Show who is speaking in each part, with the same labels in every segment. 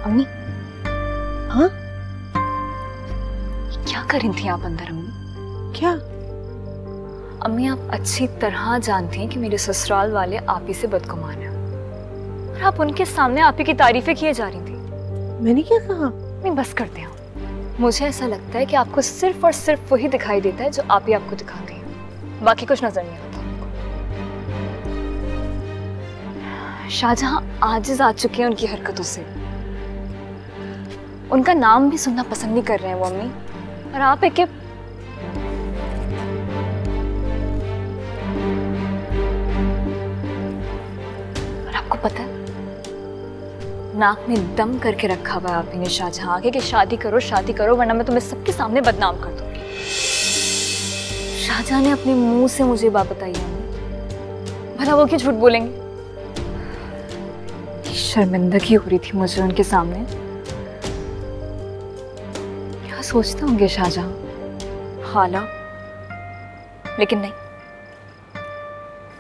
Speaker 1: अम्मी।
Speaker 2: हाँ,
Speaker 1: क्या कर रही थी आप अंदर अम्मी?
Speaker 2: क्या?
Speaker 1: अम्मी आप अच्छी तरह जानती हैं कि मेरे ससुराल वाले आप ही से बदगुमान हैं और आप उनके सामने आप ही की तारीफें किए जा रही थी।
Speaker 2: मैंने क्या कहा?
Speaker 1: नहीं बस करते हैं। मुझे ऐसा लगता है कि आपको सिर्फ और सिर्फ वही दिखाई देता है जो आप ही आपको दिखाती हैं, बाकी कुछ नजर नहीं आता आपको। शाहजहां आजिज आ चुके हैं उनकी हरकतों से। उनका नाम भी सुनना पसंद नहीं कर रहे हैं वो अम्मी, और आप एक आपको पता है नाक में दम करके रखा हुआ है आप ही ने शाहजहां आगे कि शादी करो वरना मैं तुम्हें सबके सामने बदनाम कर दूंगी। शाहजहां ने अपने मुंह से मुझे बात बताई है, भला वो क्यों झूठ बोलेंगे? शर्मिंदगी हो रही थी मुझे उनके सामने। क्या सोचते होंगे शाहजहां, खाला? लेकिन नहीं,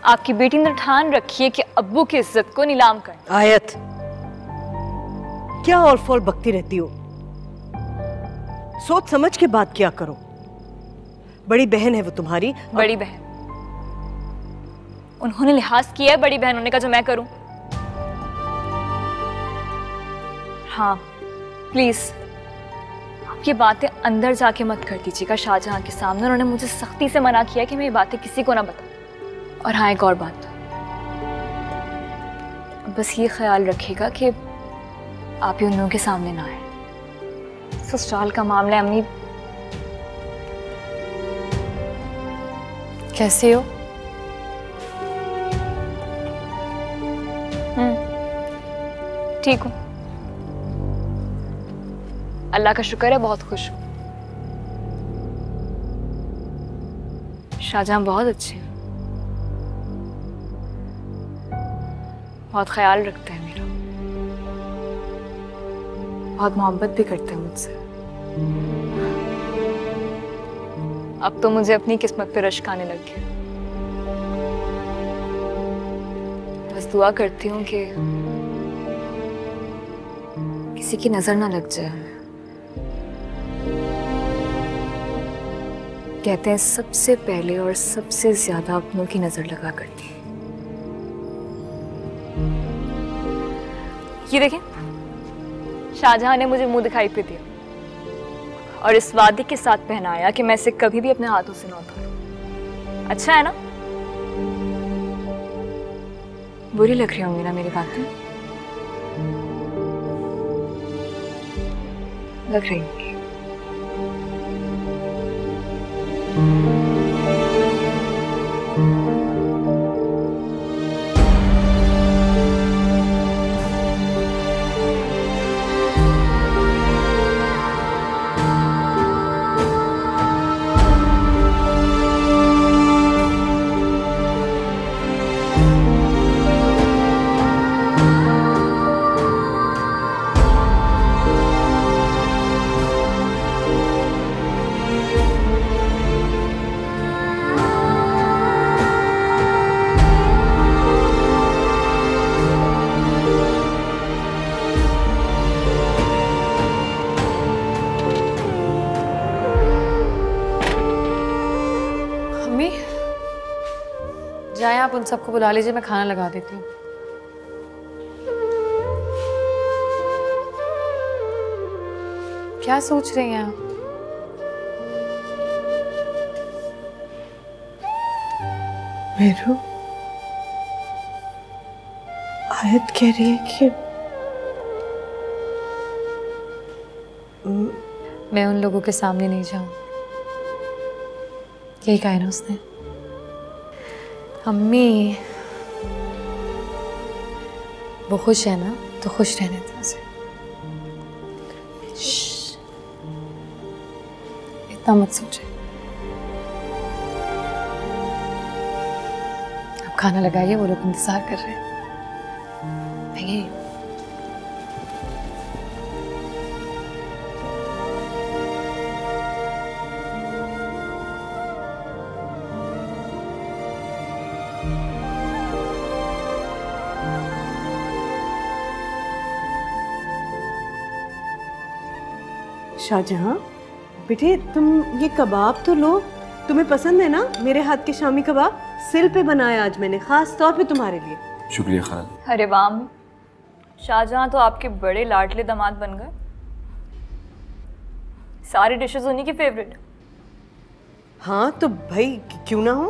Speaker 1: आपकी बेटी ने ठान रखी है कि अब्बू की इज्जत को नीलाम कर।
Speaker 2: आयत, क्या और फॉल बकती रहती हो? सोच समझ के बात क्या करो। बड़ी बहन है वो तुम्हारी।
Speaker 1: बड़ी बहन? उन्होंने लिहाज किया है बड़ी बहन होने का जो मैं करूं? हाँ प्लीज आप ये बातें अंदर जाके मत कर दीजिएगा शाहजहां के सामने। उन्होंने मुझे सख्ती से मना किया कि मैं ये बातें किसी को ना बताऊं। और हाँ एक और बात, बस ये ख्याल रखिएगा कि आप ही उन लोगों के सामने ना आए। ससुराल का मामला है अम्मी।
Speaker 3: कैसे हो?
Speaker 1: ठीक हूँ, अल्लाह का शुक्र है, बहुत खुश हूँ। शाहजहां बहुत अच्छे हैं, बहुत ख्याल रखते हैं मेरा, बहुत मोहब्बत भी करते हैं मुझसे। अब तो मुझे अपनी किस्मत पे रश्क आने लग गया। बस दुआ करती हूँ कि किसी की नजर ना लग जाए हमें। कहते हैं सबसे पहले और सबसे ज्यादा अपनों की नजर लगा करती है। ये देखें, शाहजहां ने मुझे मुंह दिखाई पे दिया और इस वादे के साथ पहनाया कि मैं इसे कभी भी अपने हाथों से ना उतारूं। अच्छा है ना? बुरी लग रही होंगी ना मेरी बातें? लग रही होंगी।
Speaker 3: जाए आप उन सबको बुला लीजिए, मैं खाना लगा देती हूँ। क्या सोच रही हैं आप?
Speaker 2: मेरू, आयत कह रही है कि
Speaker 3: मैं उन लोगों के सामने नहीं जाऊं, यही कहा है ना उसने। अम्मी वो खुश है ना, तो खुश रहने दो उसे। इतना मत सोचे। अब खाना लगाइए, वो लोग इंतजार कर रहे हैं। मैं यही हूं।
Speaker 2: शाहजहां बेटे, तुम ये कबाब तो लो, तुम्हें पसंद है ना मेरे हाथ के शामी कबाब? सिल पे बनाया आज मैंने, खास तौर पे तुम्हारे लिए।
Speaker 4: शुक्रिया खाला।
Speaker 1: अरे वाह, शाहजहां तो आपके बड़े लाडले दामाद बन गए। सारी डिशेस उन्हीं की फेवरेट।
Speaker 2: हाँ तो भाई क्यों ना हो,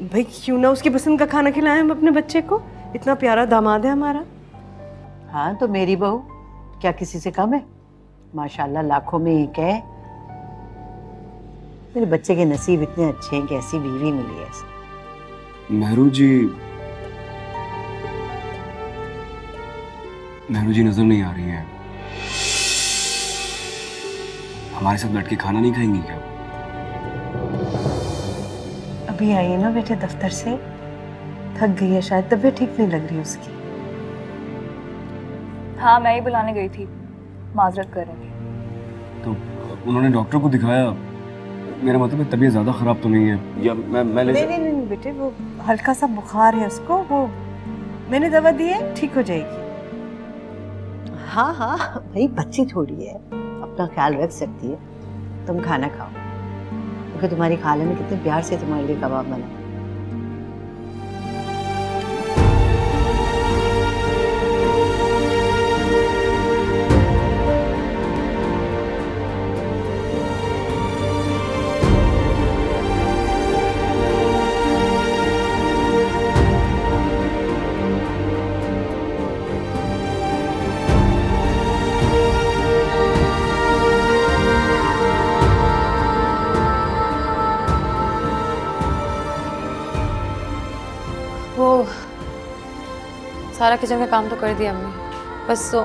Speaker 2: भाई क्यों ना उसकी पसंद का खाना खिलाएं हम अपने बच्चे को। इतना प्यारा दामाद है हमारा।
Speaker 5: हाँ तो मेरी बहू क्या किसी से कम है? माशाल्लाह लाखों में एक है। मेरे बच्चे के नसीब इतने अच्छे हैं कि ऐसी बीवी मिली है।
Speaker 4: मेहरू जी नजर नहीं आ रही हैं। हमारे साथ बैठ के खाना नहीं खाएंगी क्या?
Speaker 2: अभी आई है ना बेटे दफ्तर से, थक गई है शायद, तबीयत ठीक नहीं लग रही उसकी।
Speaker 1: हाँ मैं ही बुलाने गई थी, माजरत कर रही थी।
Speaker 4: तो उन्होंने डॉक्टर को दिखाया? मेरा मतलब है तबीयत ज्यादा खराब तो नहीं है? या मैं ले
Speaker 2: नहीं बेटे, वो हल्का सा बुखार है उसको, वो मैंने दवा दी है, ठीक हो जाएगी।
Speaker 5: हाँ हाँ भाई बच्ची थोड़ी है, अपना ख्याल रख सकती है। तुम खाना खाओ, क्योंकि तुम्हारी खाला ने कितने प्यार से तुम्हारे लिए कबाब बनाया।
Speaker 3: वो सारा किचन का काम तो कर दिया हमने, बस तो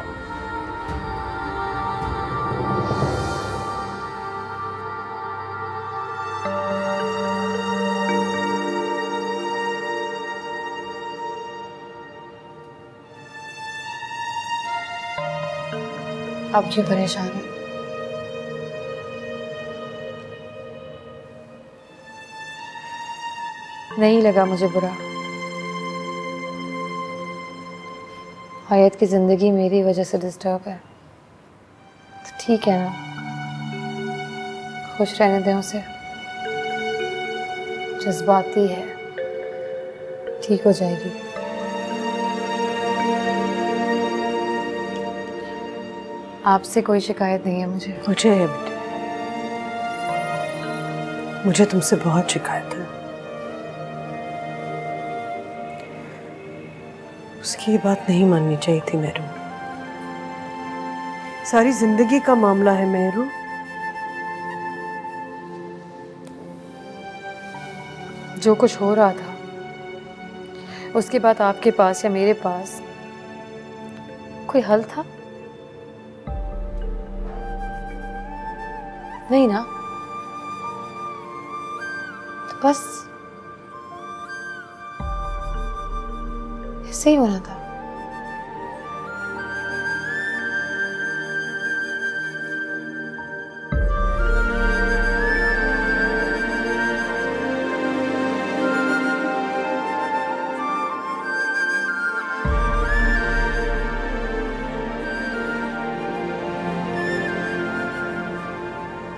Speaker 3: आप क्यों परेशान हैं? नहीं लगा मुझे बुरा। हयात की जिंदगी मेरी वजह से डिस्टर्ब है तो ठीक है ना, खुश रहने दें उसे। जज्बाती है, ठीक हो जाएगी। आपसे कोई शिकायत नहीं है मुझे।
Speaker 2: मुझे है बेटे, मुझे तुमसे बहुत शिकायत है। उसकी ये बात नहीं माननी चाहिए थी मेहरू। सारी जिंदगी का मामला है मेहरू।
Speaker 3: जो कुछ हो रहा था उसके बाद आपके पास या मेरे पास कोई हल था? नहीं ना, तो बस ऐसे ही होना था।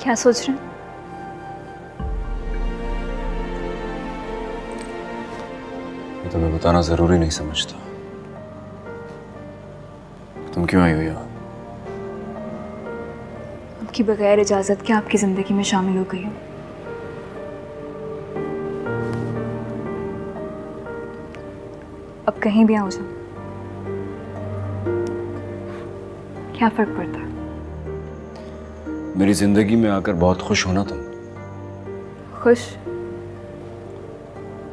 Speaker 1: क्या सोच रहे हैं?
Speaker 4: मैं तुम्हें बताना जरूरी नहीं समझता। तुम क्यों आई हो यहाँ?
Speaker 1: आपकी बगैर इजाजत के आपकी जिंदगी में शामिल हो गई हूँ। अब कहीं भी आओ जाओ, क्या फर्क पड़ता है?
Speaker 4: मेरी जिंदगी में आकर बहुत खुश हो ना तुम?
Speaker 1: खुश?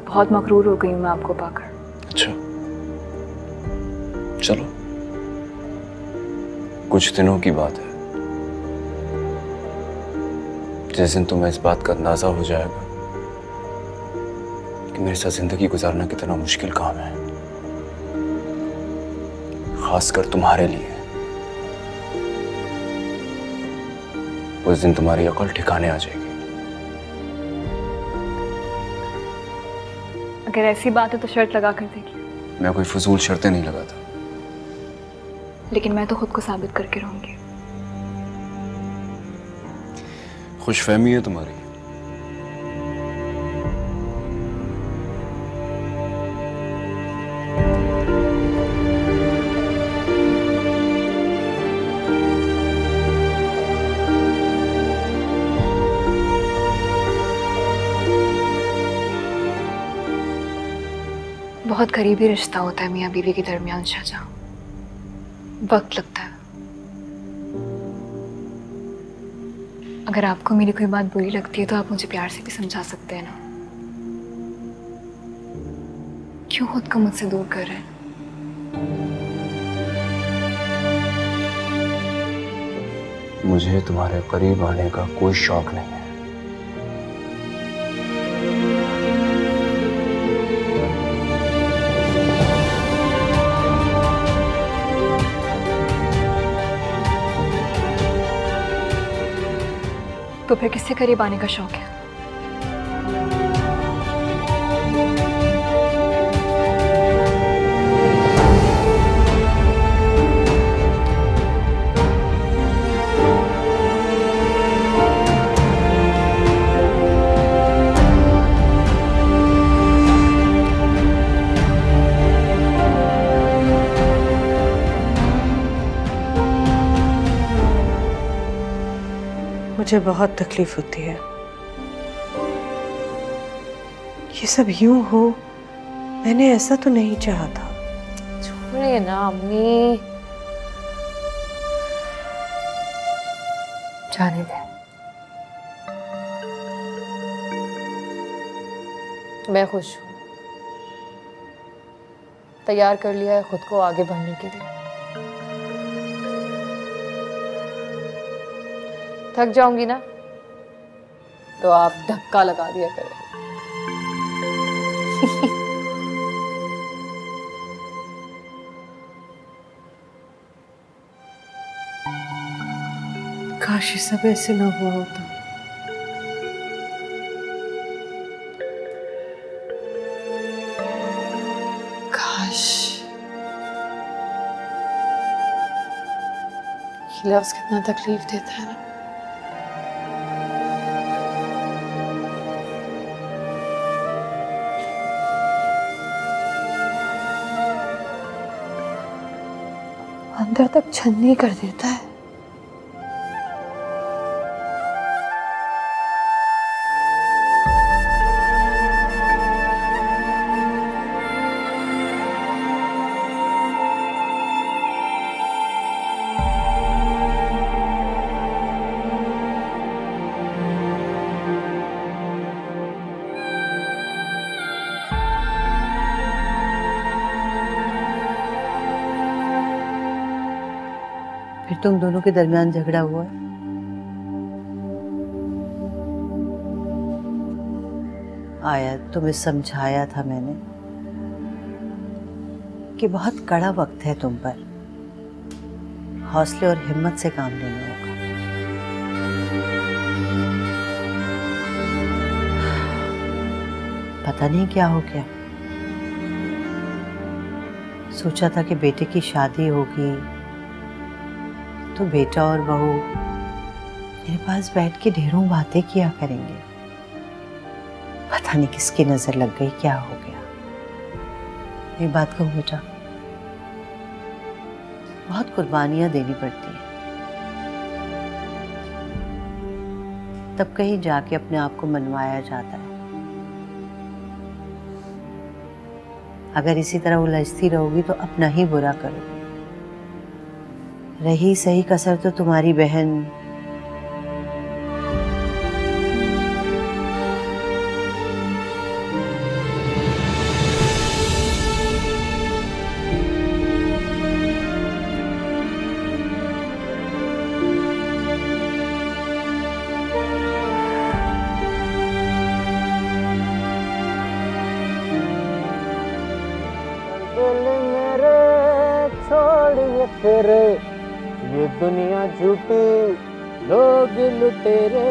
Speaker 1: बहुत मकरूर हो गई हूँ मैं आपको पाकर।
Speaker 4: अच्छा चलो, कुछ दिनों की बात है। जिस दिन तुम्हें इस बात का अंदाजा हो जाएगा कि मेरे साथ जिंदगी गुजारना कितना मुश्किल काम है, खासकर तुम्हारे लिए, उस दिन तुम्हारी अकल ठिकाने आ जाएगी।
Speaker 1: अगर ऐसी बात है तो शर्त लगा कर देखिए।
Speaker 4: मैं कोई फजूल शर्तें नहीं लगाता।
Speaker 1: लेकिन मैं तो खुद को साबित करके रहूंगी।
Speaker 4: खुशफहमी है तुम्हारी।
Speaker 1: बहुत करीबी रिश्ता होता है मियाँ बीवी के दरमियान शाहजहां, वक्त लगता है। अगर आपको मेरी कोई बात बुरी लगती है तो आप मुझे प्यार से भी समझा सकते हैं ना। क्यों खुद को मुझसे दूर कर रहे हैं?
Speaker 4: मुझे तुम्हारे करीब आने का कोई शौक नहीं है।
Speaker 1: तो फिर किससे करीब आने का शौक है?
Speaker 2: मुझे बहुत तकलीफ होती है। ये सब यूं हो, मैंने ऐसा तो नहीं चाहा था।
Speaker 3: छोड़िए ना अम्मी, जाने दे। मैं खुश हूँ, तैयार कर लिया है खुद को आगे बढ़ने के लिए। थक जाऊंगी ना तो आप धक्का लगा दिया करें।
Speaker 2: काश ये सब ऐसे ना हुआ होता।
Speaker 3: काश ये लफ्ज़ कितना तकलीफ देता है ना। अंदर तक छन्नी कर देता है।
Speaker 5: फिर तुम दोनों के दरमियान झगड़ा हुआ है? आया, तुम्हें समझाया था मैंने कि बहुत कड़ा वक्त है तुम पर, हौसले और हिम्मत से काम लेना होगा। पता नहीं क्या हो गया, सोचा था कि बेटे की शादी होगी तो बेटा और बहू मेरे पास बैठ के ढेरों बातें किया करेंगे। पता नहीं किसकी नजर लग गई, क्या हो गया। एक बात कहूँ बेटा, बहुत कुर्बानियां देनी पड़ती हैं, तब कहीं जाके अपने आप को मनवाया जाता है। अगर इसी तरह उलझती रहोगी तो अपना ही बुरा करोगी। रही सही कसर तो तुम्हारी बहन
Speaker 6: तेरे ये दुनिया झूठी, लोग लुटेरे।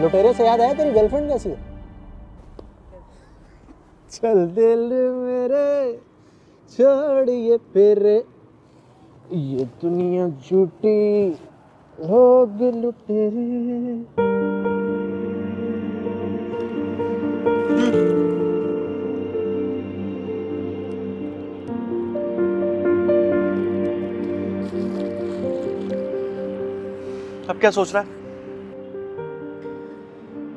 Speaker 6: लुटेरे से याद आया, तेरी गर्लफ्रेंड कैसी है? चल दिल मेरे छोड़िए फिर, ये दुनिया झूठी, लोग लुटेरे।
Speaker 7: अब क्या सोच रहा है?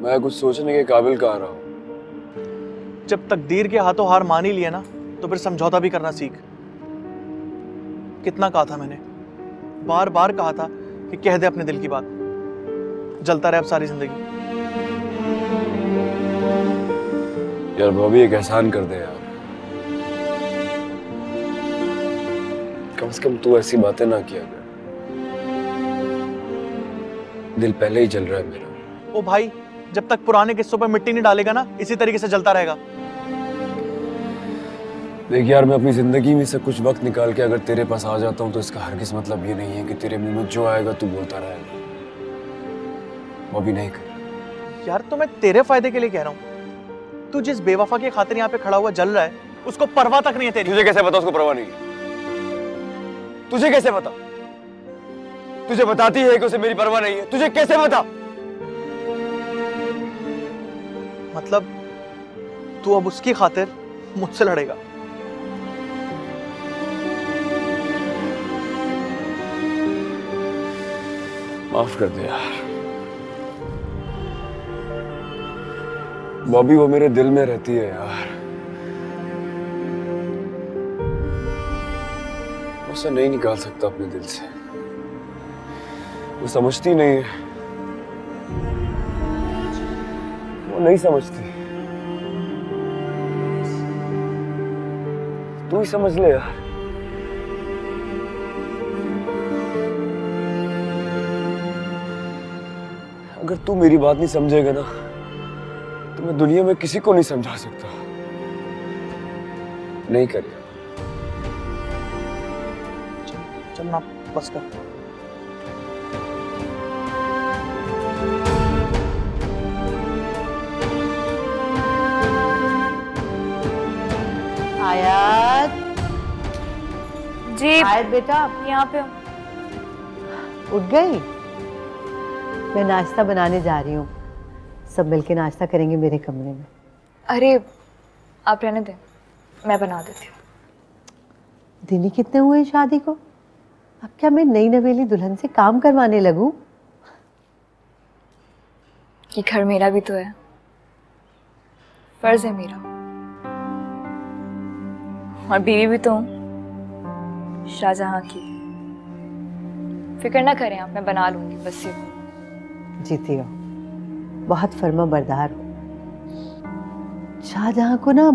Speaker 4: मैं कुछ सोचने के काबिल कहाँ रहा हूँ।
Speaker 7: जब तकदीर के हाथों हार मान ही लिया ना, तो फिर समझौता भी करना सीख। कितना कहा था मैंने, बार बार कहा था कि कह दे अपने दिल की बात, जलता रहे अब सारी जिंदगी।
Speaker 4: यार बॉबी एक एहसान कर दे यार, कम से कम तू ऐसी बातें ना किया कर। दिल पहले ही जल रहा है मेरा।
Speaker 7: ओ भाई, जब तक पुराने किस्सों पर मिट्टी नहीं डालेगा ना, इसी तरीके से जलता रहेगा।
Speaker 4: देख यार, मैं अपनी जिंदगी में से कुछ वक्त निकाल के अगर तेरे पास आ जाता हूँ तो इसका हरगिज़ मतलब ये नहीं है कि तेरे मुंह में जो आएगा तू बोलता रहेगा। वो भी नहीं कर
Speaker 7: यार, तो मैं तेरे फायदे के लिए कह रहा हूँ। तू जिस बेवफा की खातिर यहाँ पे खड़ा हुआ जल रहा है, उसको परवाह तक नहीं है तेरी।
Speaker 4: तुझे कैसे पता उसको परवाह नहीं है? तुझे कैसे पता? तुझे बताती है कि उसे मेरी परवाह नहीं है, तुझे कैसे पता?
Speaker 7: मतलब तू अब उसकी खातिर मुझसे लड़ेगा?
Speaker 4: माफ कर दे यार बॉबी, वो मेरे दिल में रहती है यार। उसे नहीं निकाल सकता अपने दिल से। वो समझती नहीं है, वो नहीं समझती। तू ही समझ ले यार। अगर तू मेरी बात नहीं समझेगा ना, तो मैं दुनिया में किसी को नहीं समझा सकता। नहीं करेगा।
Speaker 7: चल ना, बस कर।
Speaker 5: आयत,
Speaker 1: जी
Speaker 5: आयत बेटा,
Speaker 1: यहाँ पे हूँ।
Speaker 5: उठ गई? मैं नाश्ता बनाने जा रही हूँ, सब मिलके नाश्ता करेंगे मेरे कमरे में।
Speaker 1: अरे आप रहने दें, मैं बना देती हूँ।
Speaker 5: दिन ही कितने हुए हैं शादी को, अब क्या मैं नई नवेली दुल्हन से काम करवाने लगूं?
Speaker 1: ये घर मेरा भी तो है, फर्ज है मेरा, और बीवी भी तो हूँ शाहजहां की। फिक्र ना करें आप, मैं बना लूंगी, बस ये।
Speaker 5: जीती हो, बहुत फर्मा बरदार हो। शाहजहां को ना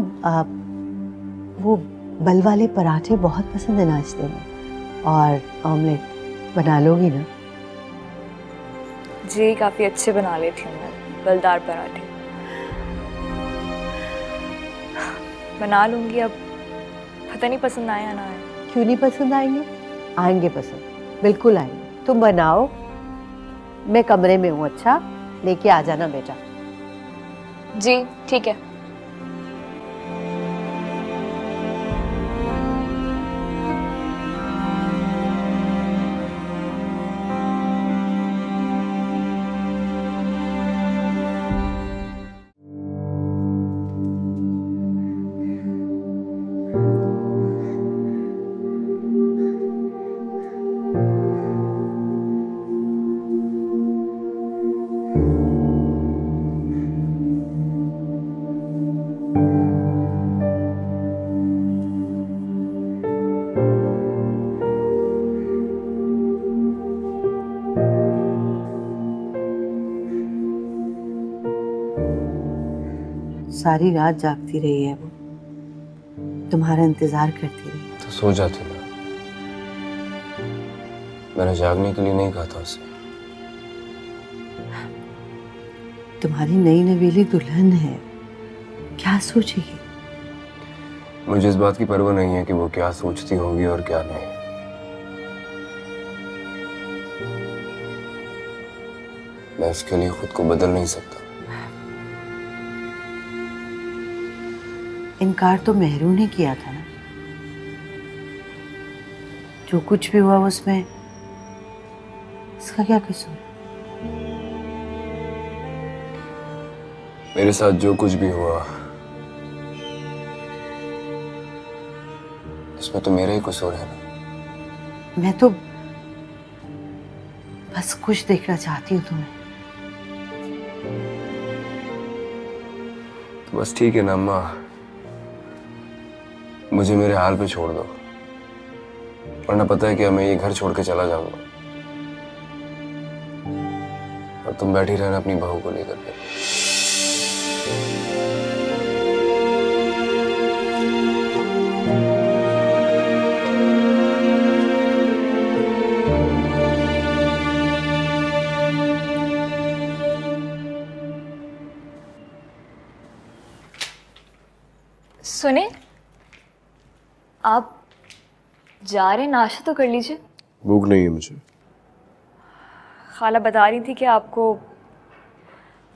Speaker 5: वो बल वाले पराठे बहुत पसंद है नाश्ते में, और ऑमलेट बना लोगी ना?
Speaker 1: जी काफ़ी अच्छे बना लेती हूँ मैं बलदार पराठे, बना लूंगी। अब पता नहीं पसंद आया ना आए।
Speaker 5: क्यों नहीं पसंद आएंगे? आएंगे पसंद, बिल्कुल आएंगे। तुम बनाओ, मैं कमरे में हूँ। अच्छा, लेके आ जाना बेटा।
Speaker 1: जी ठीक है।
Speaker 5: सारी रात जागती रही है वो, तुम्हारा इंतजार करती रही।
Speaker 4: तो सो जाती ना, मैंने जागने के लिए नहीं कहा था उसे।
Speaker 5: तुम्हारी नई नवेली दुल्हन है, क्या सोचेगी?
Speaker 4: मुझे इस बात की परवाह नहीं है कि वो क्या सोचती होगी और क्या नहीं। मैं उसके लिए खुद को बदल नहीं सकता।
Speaker 5: इनकार तो मेहरू ने किया था ना। जो कुछ भी हुआ उसमें इसका क्या कसूर?
Speaker 4: मेरे साथ जो कुछ भी हुआ उसमें तो मेरा ही कसूर है ना।
Speaker 5: मैं तो बस खुश देखना चाहती हूँ तुम्हें।
Speaker 4: तो बस ठीक है ना अम्मा, मुझे मेरे हाल पे छोड़ दो, वरना पता है कि मैं ये घर छोड़ के चला जाऊंगा और तुम बैठी रहना अपनी बहू को लेकर के।
Speaker 1: सुने, आप जा रहे, नाश्ता तो कर लीजिए।
Speaker 4: भूख नहीं है मुझे।
Speaker 1: खाला बता रही थी कि आपको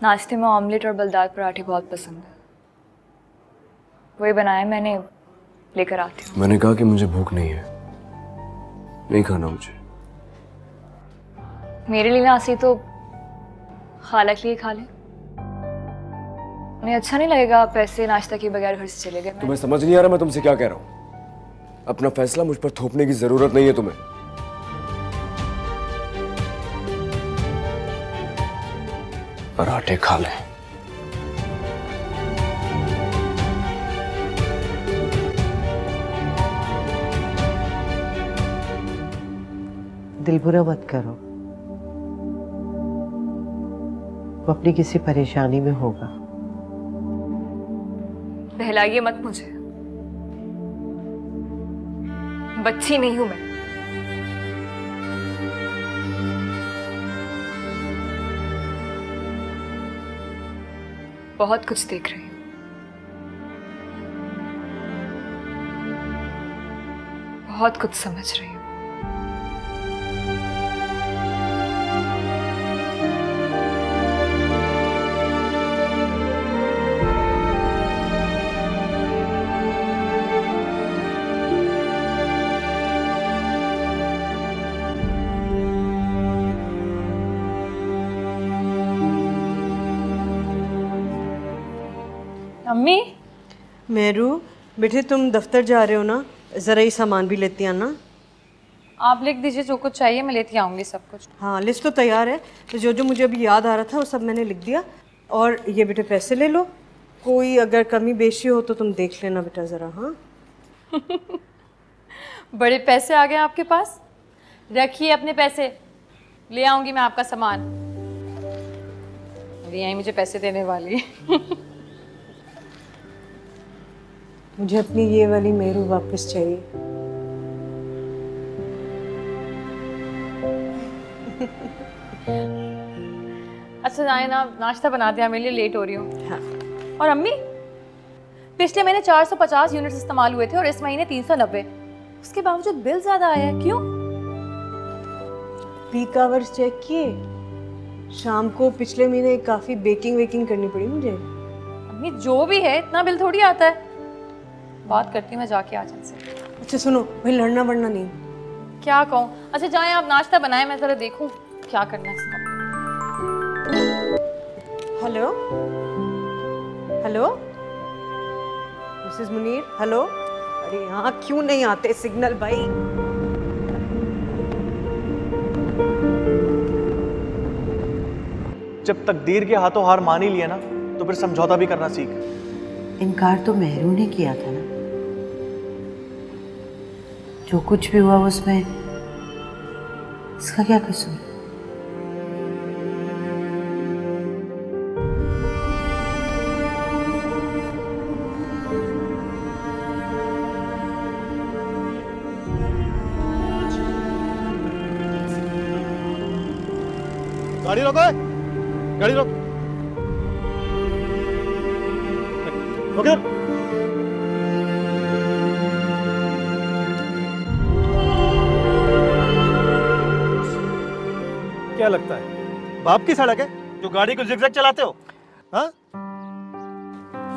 Speaker 1: नाश्ते में ऑमलेट और बलदार पराठे बहुत पसंद है, वही बनाया मैंने, लेकर आती हूँ।
Speaker 4: मैंने कहा कि मुझे भूख नहीं है, नहीं खाना मुझे।
Speaker 1: मेरे लिए ना सी तो खाला के लिए खा ले, उन्हें अच्छा नहीं लगेगा पैसे नाश्ता के बगैर घर से चले गए।
Speaker 4: तुम्हें समझ नहीं आ रहा मैं तुमसे क्या कह रहा हूँ? अपना फैसला मुझ पर थोपने की जरूरत नहीं है तुम्हें। पराठे खा ले।
Speaker 5: दिल बुरा मत करो, वो अपनी किसी परेशानी में होगा।
Speaker 1: बहलाइए मत मुझे, बच्ची नहीं हूं मैं। बहुत कुछ देख रही हूं, बहुत कुछ समझ रही हूं।
Speaker 3: अम्मी,
Speaker 2: मेरू बेटे तुम दफ्तर जा रहे हो ना, ज़रा ही सामान भी लेती आना।
Speaker 3: आप लिख दीजिए जो कुछ चाहिए, मैं लेती आऊँगी सब कुछ।
Speaker 2: हाँ लिस्ट तो तैयार है, तो जो जो मुझे अभी याद आ रहा था वो सब मैंने लिख दिया। और ये बेटे पैसे ले लो, कोई अगर कमी बेशी हो तो तुम देख लेना बेटा ज़रा। हाँ
Speaker 3: बड़े पैसे आ गए आपके पास, रखिए अपने पैसे, ले आऊँगी मैं आपका सामान। अभी यहीं मुझे पैसे देने वाली।
Speaker 2: मुझे अपनी ये वाली मेरू वापस चाहिए।
Speaker 3: अच्छा जाए ना, नाश्ता बना दिया, मेरे लिए लेट हो रही हूँ।
Speaker 2: हाँ।
Speaker 3: और अम्मी, पिछले महीने 450 यूनिट्स इस्तेमाल हुए थे और इस महीने 390, उसके बावजूद बिल ज्यादा आया है, क्यों?
Speaker 2: पीक आवर्स चेक किए, शाम को पिछले महीने काफ़ी बेकिंग वेकिंग करनी पड़ी मुझे।
Speaker 3: अम्मी जो भी है, इतना बिल थोड़ी आता है। बात करती हूँ मैं जाके आज इनसे।
Speaker 2: अच्छा सुनो, भाई लड़ना वड़ना नहीं।
Speaker 3: क्या कहूँ? अच्छा जाएं आप नाश्ता बनाएं, मैं जरा देखूं क्या करना है इसका।
Speaker 2: Hello hello Mrs Munir, hello. अरे यहाँ क्यों नहीं आते सिग्नल भाई?
Speaker 7: जब तकदीर के हाथों हार मान ही लिया ना, तो फिर समझौता भी करना सीख।
Speaker 5: इनकार तो मेहरू ने किया था ना, जो कुछ भी हुआ उसमें इसका क्या कसूर?
Speaker 6: गाड़ी रोको, गाड़ी रोक, रोक। क्या लगता है बाप की सड़क है जो गाड़ी को जिगजैग चलाते हो? हाँ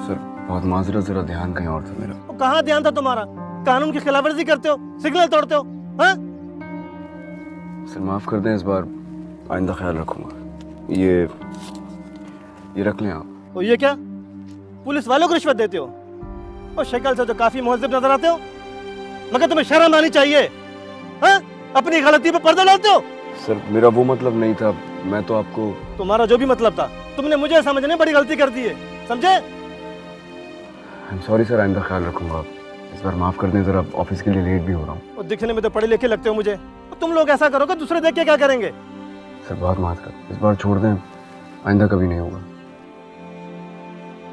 Speaker 4: सर बहुत माजरत, जरा ध्यान कहीं और था मेरा।
Speaker 6: तो कहाँ ध्यान था तुम्हारा? कानून की खिलाफवर्जी करते हो, सिग्नल तोड़ते हो। हाँ
Speaker 4: सर माफ कर दें, इस बार आइंदा ख्याल रखूंगा। ये रख लें आप।
Speaker 6: तो ये क्या, पुलिस वालों को रिश्वत देते हो? और शक्ल से तो काफी मुहज्जब नजर आते हो, मगर तुम्हें शर्म आनी चाहिए। हाँ? अपनी गलती पे पर्दा डालते हो।
Speaker 4: सर मेरा वो मतलब नहीं था, मैं तो आपको।
Speaker 6: तुम्हारा जो भी मतलब था, तुमने मुझे समझने में बड़ी गलती कर दी है, समझे?
Speaker 4: आई एम सॉरी सर, आइंदा ख्याल रखूंगा। इस बार माफ कर दें सर, अब ऑफिस के लिए लेट भी हो रहा हूँ।
Speaker 6: और दिखने में तो पढ़े लिखे लगते हो मुझे, तो तुम लोग ऐसा करोगे दूसरे देख के क्या करेंगे?
Speaker 4: सर बहुत माफ कर, इस बार छोड़ दें, आइंदा कभी नहीं होगा।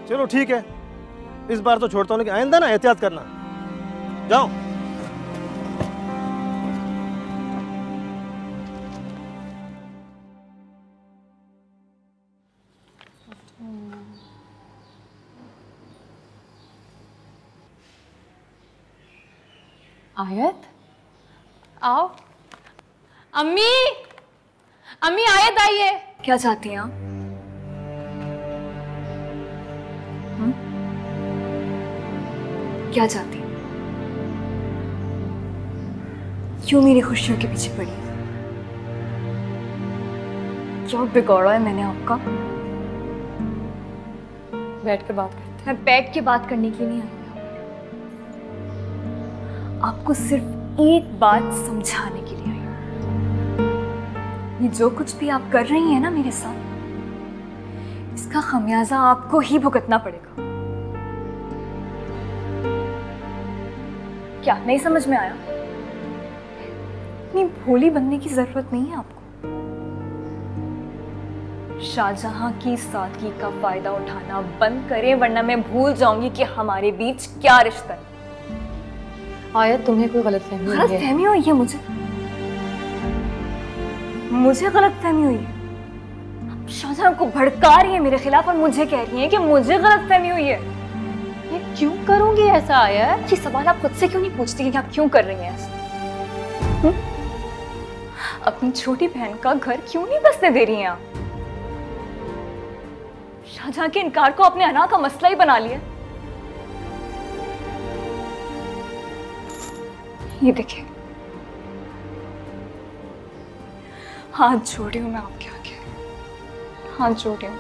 Speaker 6: चलो ठीक है, इस बार तो छोड़ता हूँ, लेकिन आइंदा ना एहतियात करना। जाओ।
Speaker 3: आयत, आओ। अम्मी, अम्मी आयत आई है।
Speaker 1: क्या चाहती हैं आप? क्या चाहती हैं? क्यों मेरी खुशियों के पीछे पड़ी? क्या बिगड़ा है मैंने आपका?
Speaker 3: बैठ कर बात करते
Speaker 1: मैं बैठ के बात करने के लिए नहीं आई। आपको सिर्फ एक बात समझाने के लिए आई। ये जो कुछ भी आप कर रही हैं ना मेरे साथ, इसका खमियाजा आपको ही भुगतना पड़ेगा। क्या नहीं समझ में आया? इतनी भोली बनने की जरूरत नहीं है आपको। शाहजहां की सादगी का फायदा उठाना बंद करें, वरना मैं भूल जाऊंगी कि हमारे बीच क्या रिश्ता है।
Speaker 3: आयत, तुम्हें कोई गलतफहमी हुई है?
Speaker 1: गलतफहमी हुई है मुझे गलतफहमी हुई है। आप शाहजहां को भड़का रही है मेरे खिलाफ और मुझे कह रही है कि मुझे गलतफहमी हुई है।
Speaker 3: ये क्यों करूंगी ऐसा आयत?
Speaker 1: ये सवाल आप खुद से क्यों नहीं पूछती कि आप क्यों कर रही हैं ऐसा? अपनी छोटी बहन का घर क्यों नहीं बसने दे रही हैं आप? शाहजहां के इनकार को अपने अना का मसला ही बना लिया। ये देखिए, हाथ जोड़ी हूं मैं आपके आगे, हाथ जोड़ी हूं,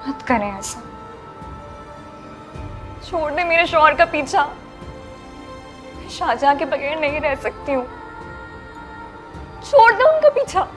Speaker 1: मत करें ऐसा। छोड़ दे मेरे शौहर का पीछा। मैं शाहजहां के बगैर नहीं रह सकती हूँ। छोड़ दे उनका पीछा।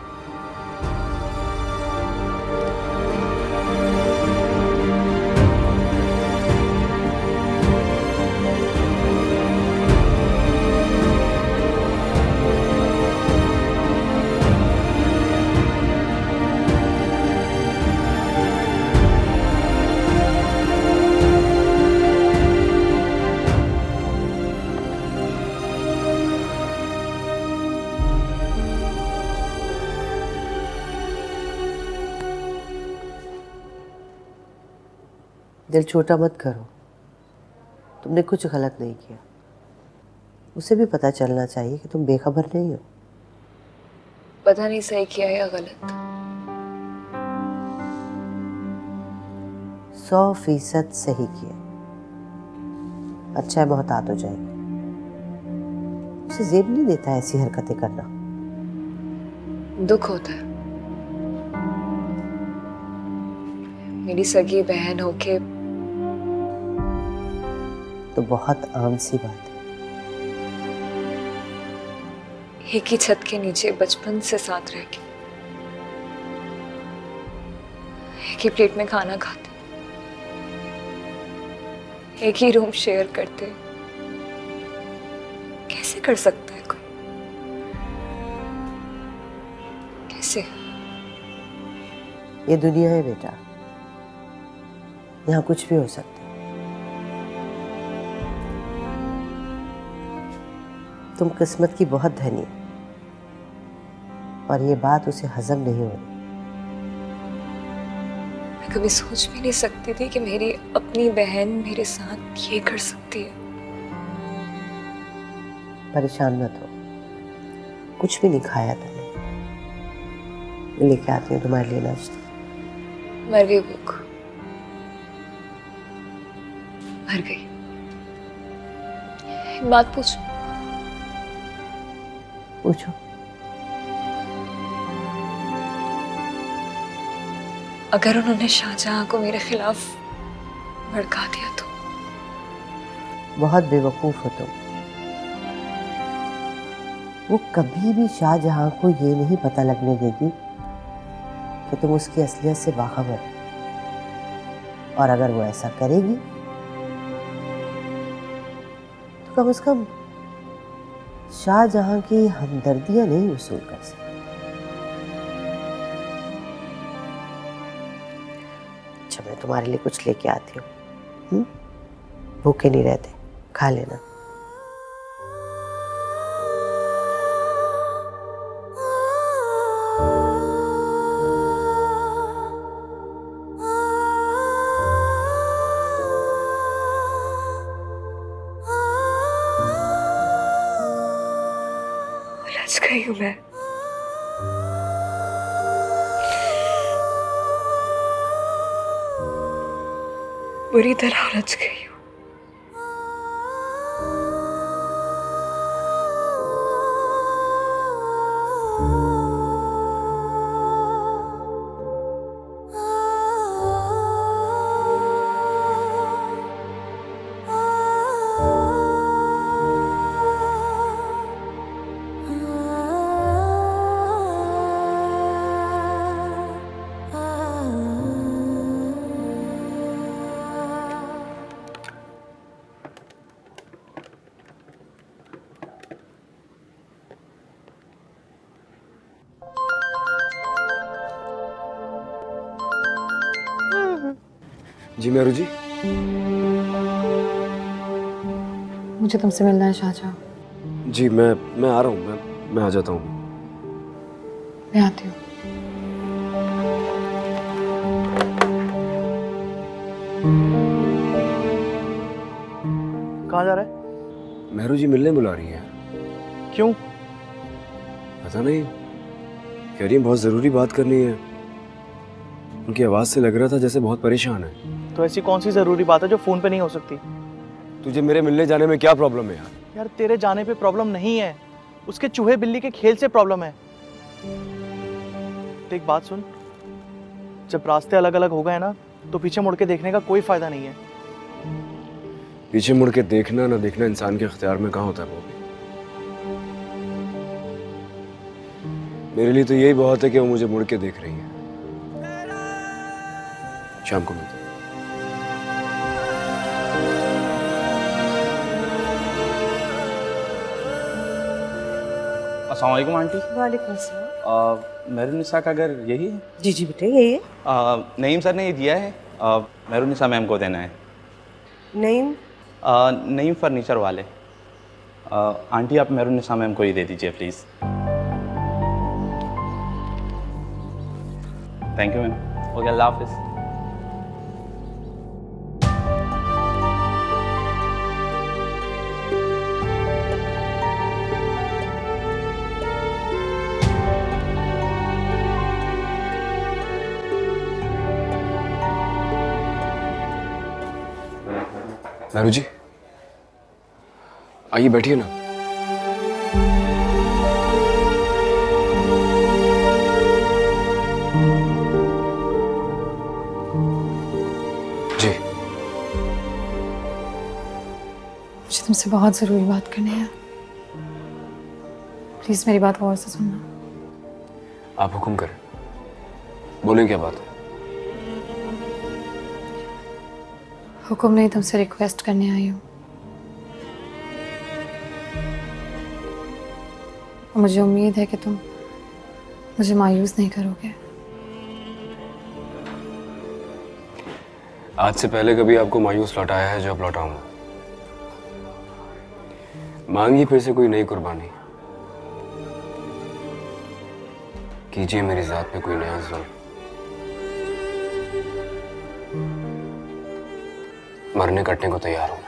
Speaker 5: दिल छोटा मत करो, तुमने कुछ गलत नहीं किया। उसे भी पता चलना चाहिए कि तुम बेखबर नहीं हो।
Speaker 1: पता नहीं सही किया या गलत।
Speaker 5: 100% सही किया। अच्छा है, बहुत आदत हो जाएगी। उसे जेब नहीं देता ऐसी हरकतें करना।
Speaker 1: दुख होता है। मेरी सगी बहन होके
Speaker 5: तो बहुत आम सी बात है।
Speaker 1: एक ही छत के नीचे बचपन से साथ रह के एक ही प्लेट में खाना खाते, एक ही रूम शेयर करते, कैसे कर सकता है कोई? कैसे?
Speaker 5: ये दुनिया है बेटा, यहाँ कुछ भी हो सकता है। तुम किस्मत की बहुत धनी हो और ये बात उसे हजम नहीं हो रही।
Speaker 1: मैं कभी सोच भी नहीं सकती थी कि मेरी अपनी बहन मेरे साथ ये कर सकती है।
Speaker 5: परेशान मत हो, कुछ भी नहीं खाया तुमने। मैं लेके आती हूँ तुम्हारे लिए नाश्ता।
Speaker 1: मर गई भूख, मर गई। एक बात पूछूं?
Speaker 5: पूछो।
Speaker 1: अगर उन्होंने शाहजहां को मेरे खिलाफ भड़का दिया तो?
Speaker 5: बहुत बेवकूफ हो तुम। वो कभी भी शाहजहां को ये नहीं पता लगने देगी कि तुम उसकी असलियत से बाखबर हो। और अगर वो ऐसा करेगी तो कम से कम शाहजहां की हमदर्दियां नहीं वसूल कर सकती। अच्छा, मैं तुम्हारे लिए कुछ लेके आती हूँ। भूखे नहीं रहते, खा लेना।
Speaker 1: उलझ गई हूँ मैं। बुरी तरह उलझ गई हूँ।
Speaker 4: जी मेहरू जी।
Speaker 3: मुझे तुमसे मिलना है शाहजहां।
Speaker 4: जी मैं आ रहा हूँ, मैं आ जाता हूँ।
Speaker 3: मैं आती हूँ।
Speaker 7: कहाँ जा रहा है?
Speaker 4: मेहरू जी मिलने बुला रही है।
Speaker 7: क्यों?
Speaker 4: पता नहीं, कह रही है बहुत जरूरी बात करनी है। उनकी आवाज से लग रहा था जैसे बहुत परेशान है।
Speaker 7: तो ऐसी कौन सी जरूरी बात है जो फोन पे नहीं हो सकती?
Speaker 4: तुझे मेरे मिलने जाने में क्या प्रॉब्लम है यार?
Speaker 7: यार तेरे जाने पे प्रॉब्लम नहीं है, उसके चूहे बिल्ली के खेल से प्रॉब्लम है। तो एक बात सुन, जब रास्ते अलग अलग हो गए ना तो पीछे मुड़ के देखने का कोई फायदा नहीं है।
Speaker 4: पीछे मुड़ के देखना ना देखना इंसान के इख्तियार में कहाँ होता है वो भी। मेरे लिए तो यही बहुत है कि वो मुझे मुड़ के देख रही है। शाम को मिलते हैं।
Speaker 8: अस्सलाम वालेकुम आंटी।
Speaker 5: वालेकुम अस्सलाम।
Speaker 8: मेहरुन्निसा का घर यही है?
Speaker 5: जी जी बेटे यही है।
Speaker 8: नईम सर ने ये दिया है, मेहरुन्निसा मैम को देना है।
Speaker 5: नईम?
Speaker 8: नईम फर्नीचर वाले। आंटी आप मेहरुन्निसा मैम को ही दे दीजिए please. Thank you ma'am. Okay, अल्लाह हाफिज़।
Speaker 4: मेहरू जी आइए बैठिए ना। जी
Speaker 3: मुझे तुमसे बहुत ज़रूरी बात करनी है। प्लीज़ मेरी बात गौर से सुनना।
Speaker 4: आप हुक्म करें, बोलें क्या बात है?
Speaker 3: हुक्म नहीं, तुमसे रिक्वेस्ट करने आई हूँ। मुझे उम्मीद है कि तुम मुझे मायूस नहीं करोगे।
Speaker 4: आज से पहले कभी आपको मायूस लौटाया है जो अब लौटाऊंगा। मांगिए फिर से कोई नई कुर्बानी, कीजिए मेरी जात पे कोई नया जुल्म। मरने कटने को तैयार हूं।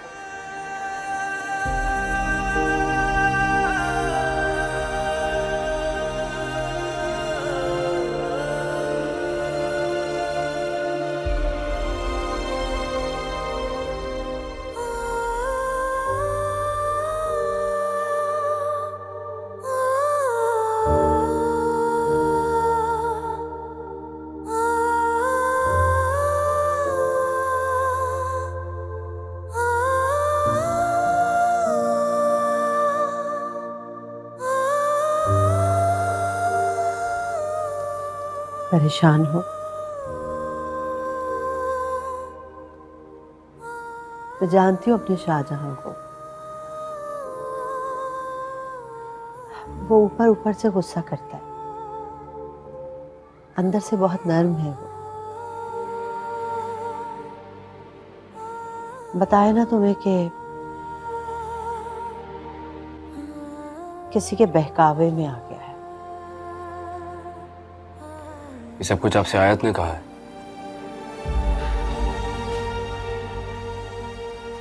Speaker 5: परेशान हो। मैं जानती हूँ अपने शाहजहां को, वो ऊपर ऊपर से गुस्सा करता है, अंदर से बहुत नर्म है वो। बताया ना तुम्हें कि किसी के बहकावे में आ गया है।
Speaker 4: ये सब कुछ आपसे आयत ने कहा है?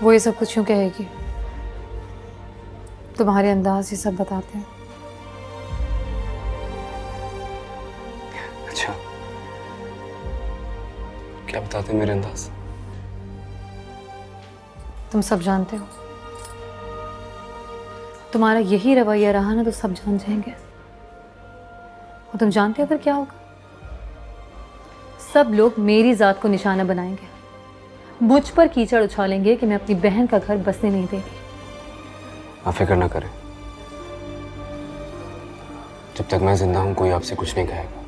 Speaker 3: वो ये सब कुछ क्यों कहेगी? तुम्हारे अंदाज ये सब बताते हैं।
Speaker 4: अच्छा, क्या बताते हैं मेरे अंदाज?
Speaker 3: तुम सब जानते हो। तुम्हारा यही रवैया रहा ना तो सब जान जाएंगे। और तुम जानते हो फिर क्या होगा? सब लोग मेरी जात को निशाना बनाएंगे, मुझ पर कीचड़ उछालेंगे कि मैं अपनी बहन का घर बसने नहीं देगी।
Speaker 4: आप फिक्र ना करें, जब तक मैं जिंदा हूं कोई आपसे कुछ नहीं कहेगा।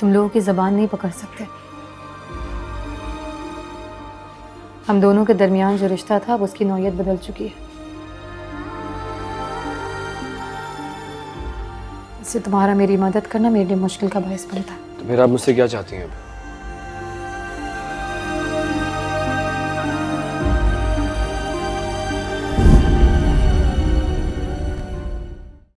Speaker 3: तुम लोगों की जबान नहीं पकड़ सकते। हम दोनों के दरमियान जो रिश्ता था अब उसकी नौयत बदल चुकी है। इससे तुम्हारा मेरी मदद करना मेरे लिए मुश्किल का बायस बनता है।
Speaker 4: तो फिर आप मुझसे क्या चाहती हैं अब?